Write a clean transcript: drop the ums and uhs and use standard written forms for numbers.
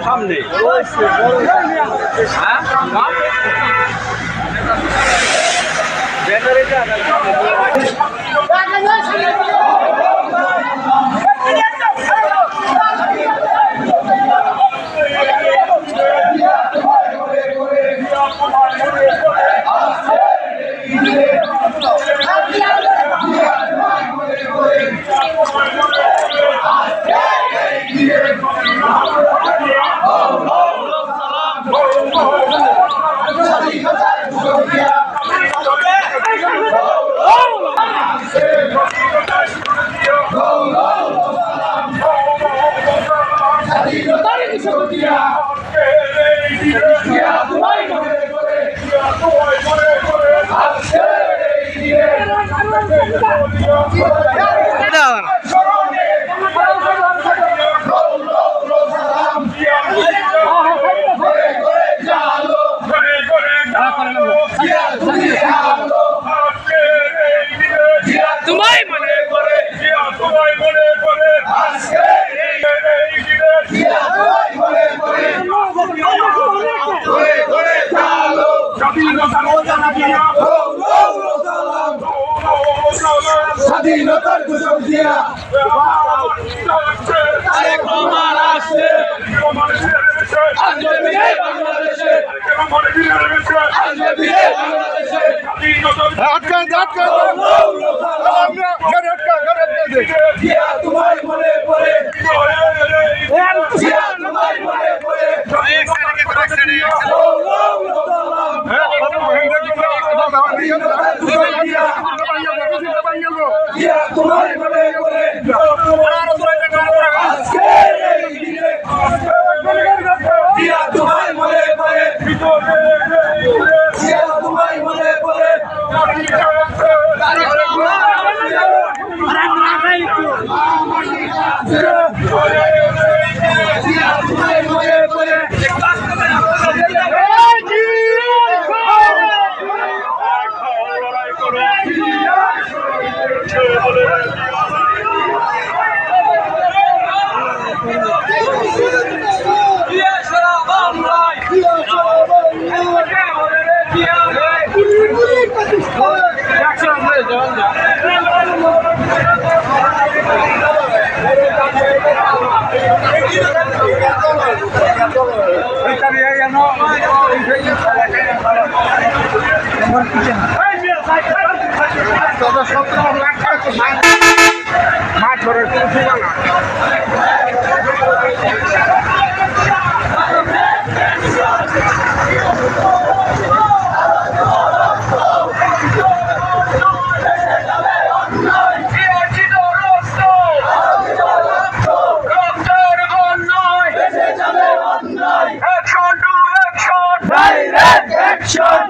সামনে তোমায় মনে করে তোমায় মনে করে স্বাধীনতার ঘোষক দিয়া আরেক রহমান আসছে আসবে বীরে বাংলাদেশে আসবে বীরে বাংলাদেশে জিয়া তোমায় মনে পড়ে জিয়া তোমায় মনে পড়ে জিয়া তোমায় মনে পড়ে জিয়া তোমায় মনে পড়ে জিয়া তোমায় মনে পড়ে জিয়া তোমায় মনে পড়ে মাঠ ধরে Action to action! Direct action!